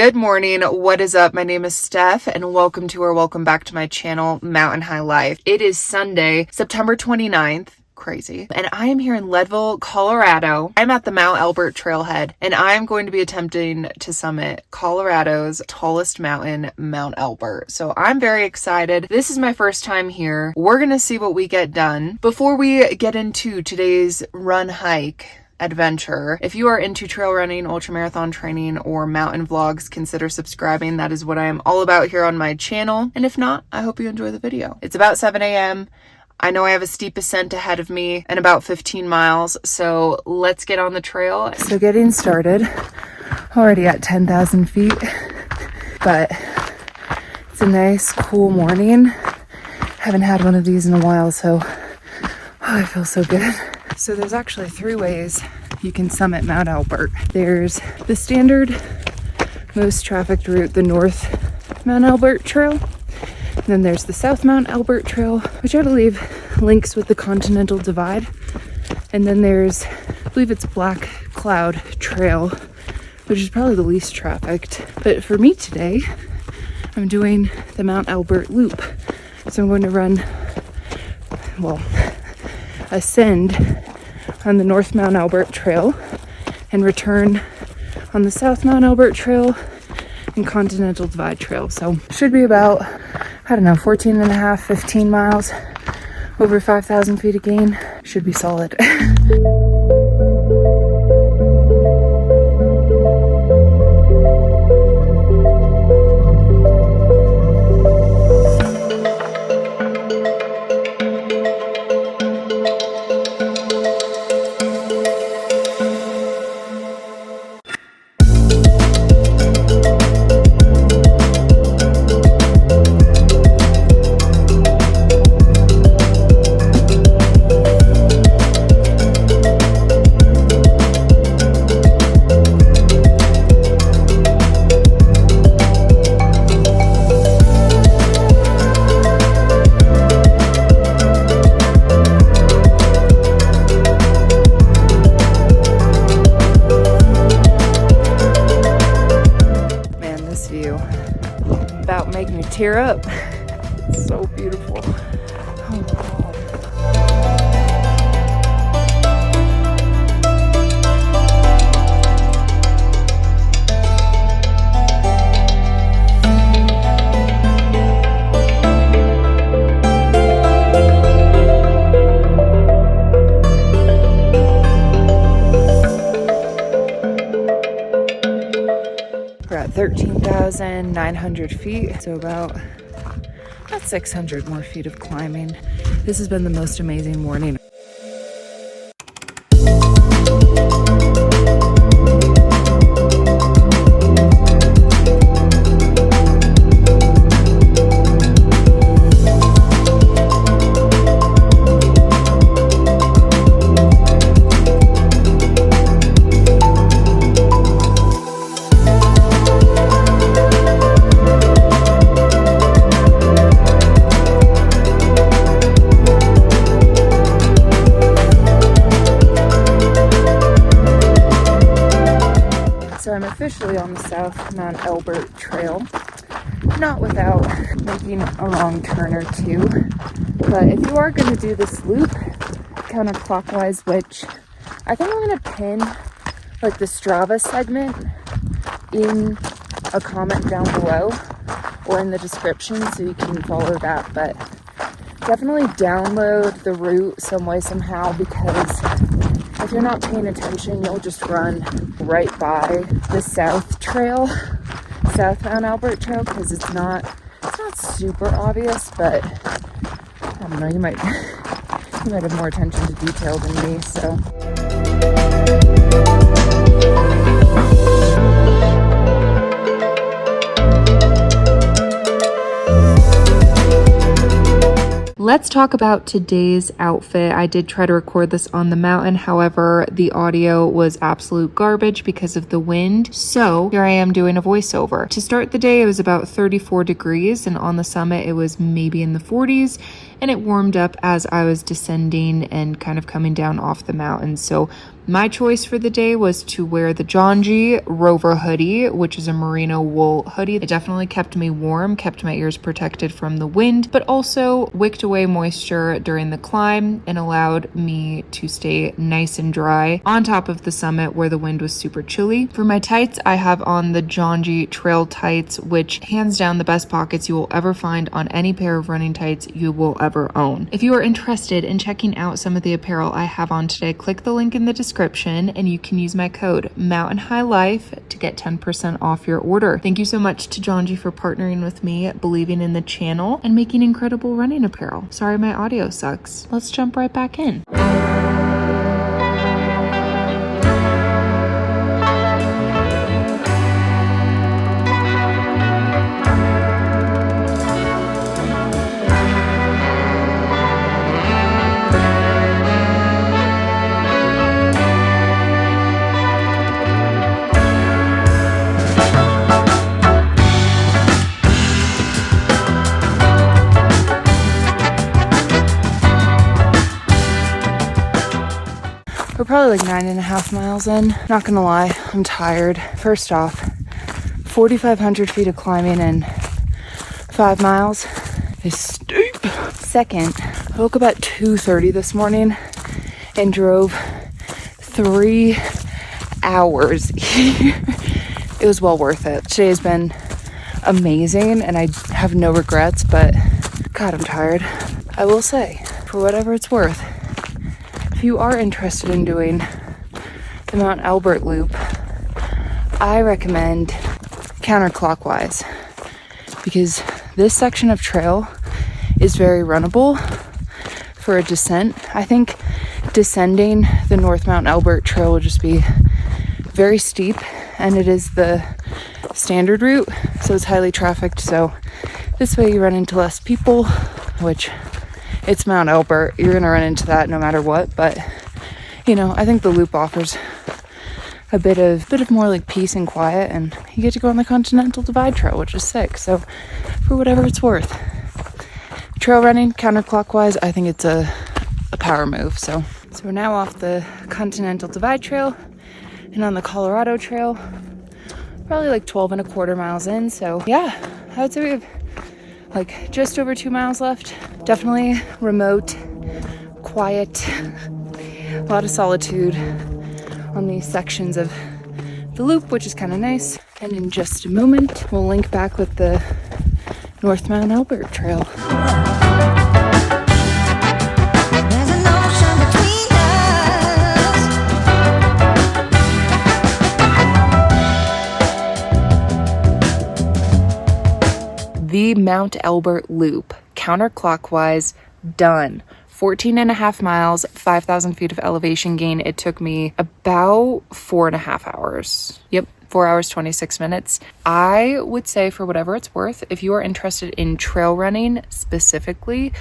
Good morning. What is up? My name is Steph and welcome back to my channel, Mountain High Life. It is Sunday, September 29th. Crazy. And I am here in Leadville, Colorado. I'm at the Mount Elbert trailhead and I'm going to be attempting to summit Colorado's tallest mountain, Mount Elbert. So I'm very excited. This is my first time here. We're going to see what we get done. Before we get into today's run hike adventure, if you are into trail running, ultramarathon training, or mountain vlogs, consider subscribing. That is what I am all about here on my channel. And if not, I hope you enjoy the video. It's about 7 a.m. I know I have a steep ascent ahead of me and about 15 miles, so let's get on the trail. So getting started, already at 10,000 feet, but it's a nice cool morning. Haven't had one of these in a while, so I feel so good. So there's actually 3 ways you can summit Mount Elbert. There's the standard, most trafficked route, the North Mount Elbert Trail. And then there's the South Mount Elbert Trail, which I believe links with the Continental Divide. And then there's, I believe it's Black Cloud Trail, which is probably the least trafficked. But for me today, I'm doing the Mount Elbert Loop. So I'm going to run, ascend on the North Mount Elbert Trail and return on the South Mount Elbert Trail and Continental Divide Trail. So should be about, 14 and a half, 15 miles, over 5,000 feet of gain. Should be solid. About making me tear up. It's so beautiful. Oh, God. We're at 13,900 feet, so about 600 more feet of climbing. This has been the most amazing morning. So I'm officially on the South Mount Elbert Trail, not without making a wrong turn or two. But if you are going to do this loop counterclockwise, which I think I'm going to pin like the Strava segment in a comment down below or in the description so you can follow that. But definitely download the route some way, somehow, because if you're not paying attention, you'll just run right by the South Trail, South Mount Elbert Trail, because it's not super obvious, but I don't know, you might have more attention to detail than me, so. Let's talk about today's outfit. I did try to record this on the mountain. However, the audio was absolute garbage because of the wind. So here I am doing a voiceover. To start the day, it was about 34 degrees, and on the summit, it was maybe in the 40s. and it warmed up as I was descending and kind of coming down off the mountain. So my choice for the day was to wear the Jonji Rover hoodie, which is a merino wool hoodie. It definitely kept me warm, kept my ears protected from the wind, but also wicked away moisture during the climb and allowed me to stay nice and dry on top of the summit where the wind was super chilly. For my tights, I have on the Jonji trail tights, which hands down the best pockets you will ever find on any pair of running tights you will ever own. If you are interested in checking out some of the apparel I have on today, click the link in the description and you can use my code Mountain High Life to get 10% off your order. Thank you so much to Jonji for partnering with me, believing in the channel, and making incredible running apparel. Sorry my audio sucks. Let's jump right back in. We're probably like 9.5 miles in. Not gonna lie, I'm tired. First off, 4,500 feet of climbing in 5 miles is steep. Second, I woke up at 2:30 this morning and drove 3 hours here. It was well worth it. Today has been amazing and I have no regrets, but God, I'm tired. I will say, for whatever it's worth, if you are interested in doing the Mount Elbert loop, I recommend counterclockwise because this section of trail is very runnable for a descent. I think descending the North Mount Elbert trail will just be very steep, and it is the standard route, so it's highly trafficked. So this way you run into less people, which it's Mount Elbert. You're going to run into that no matter what. But, you know, I think the loop offers a bit of more like peace and quiet. And you get to go on the Continental Divide Trail, which is sick. So for whatever it's worth. Trail running counterclockwise, I think it's a power move. So we're now off the Continental Divide Trail and on the Colorado Trail. Probably like 12.25 miles in. So yeah, I would say we have like just over 2 miles left. Definitely remote, quiet, a lot of solitude on these sections of the loop, which is kind of nice. And in just a moment, we'll link back with the North Mount Elbert Trail. The Mount Elbert Loop, counterclockwise, done. 14.5 miles, 5,000 feet of elevation gain. It took me about 4.5 hours. Yep, 4 hours, 26 minutes. I would say, for whatever it's worth, if you are interested in trail running specifically,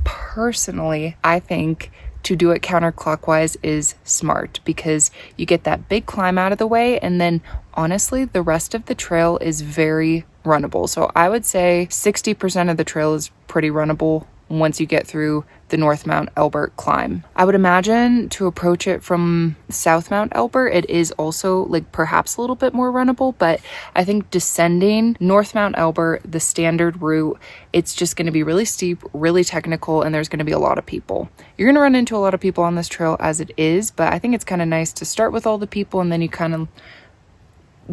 personally, I think to do it counterclockwise is smart because you get that big climb out of the way, and then honestly, the rest of the trail is very runnable. So I would say 60% of the trail is pretty runnable once you get through the North Mount Elbert climb. I would imagine to approach it from South Mount Elbert, it is also like perhaps a little bit more runnable, but I think descending North Mount Elbert, the standard route, it's just going to be really steep, really technical, and there's going to be a lot of people. You're going to run into a lot of people on this trail as it is, but I think it's kind of nice to start with all the people and then you kind of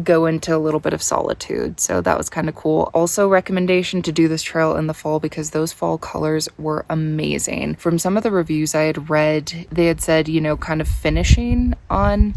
go into a little bit of solitude. So that was kind of cool. Also, recommendation to do this trail in the fall because those fall colors were amazing. From some of the reviews I had read, they had said, you know, kind of finishing on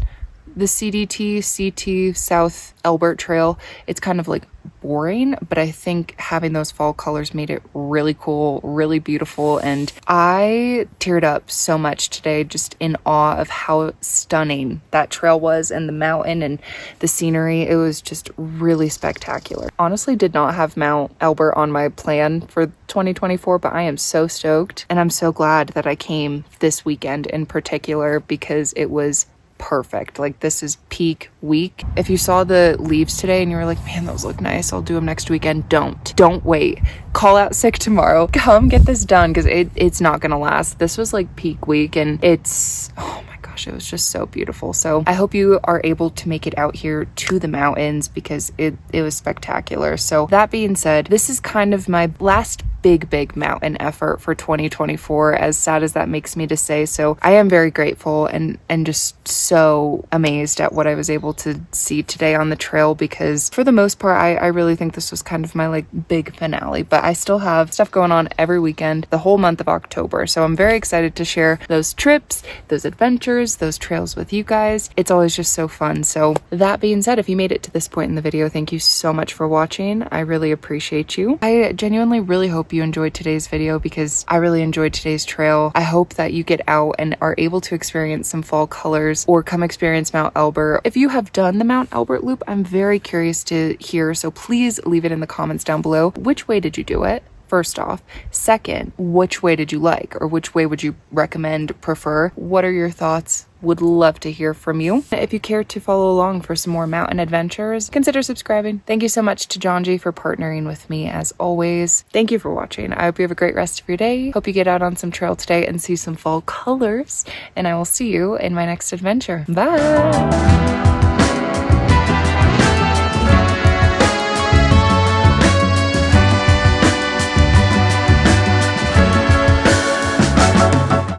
the CT South Elbert Trail, it's kind of like boring, but I think having those fall colors made it really cool, really beautiful, and I teared up so much today just in awe of how stunning that trail was and the mountain and the scenery. It was just really spectacular. Honestly, did not have Mount Elbert on my plan for 2024, but I am so stoked and I'm so glad that I came this weekend in particular because it was perfect. Like, this is peak week. If you saw the leaves today and you were like, man, those look nice, I'll do them next weekend, don't wait. Call out sick tomorrow. Come get this done, because it's not gonna last. This was like peak week, and it's, oh my gosh, it was just so beautiful. So I hope you are able to make it out here to the mountains, because it was spectacular. So that being said, this is kind of my last big mountain effort for 2024, as sad as that makes me to say. So I am very grateful and just so amazed at what I was able to see today on the trail, because for the most part I really think this was kind of my like big finale. But I still have stuff going on every weekend the whole month of October, so I'm very excited to share those trips, those adventures, those trails with you guys. It's always just so fun. So that being said, if you made it to this point in the video, thank you so much for watching. I really appreciate you. I genuinely really hope you enjoyed today's video, because I really enjoyed today's trail. I hope that you get out and are able to experience some fall colors, or come experience Mount Elbert. If you have done the Mount Elbert loop, I'm very curious to hear, so please leave it in the comments down below. Which way did you do it? First off. Second, which way did you like, or which way would you recommend, prefer? What are your thoughts? Would love to hear from you. If you care to follow along for some more mountain adventures, consider subscribing. Thank you so much to John G for partnering with me as always. Thank you for watching. I hope you have a great rest of your day. Hope you get out on some trail today and see some fall colors, and I will see you in my next adventure. Bye.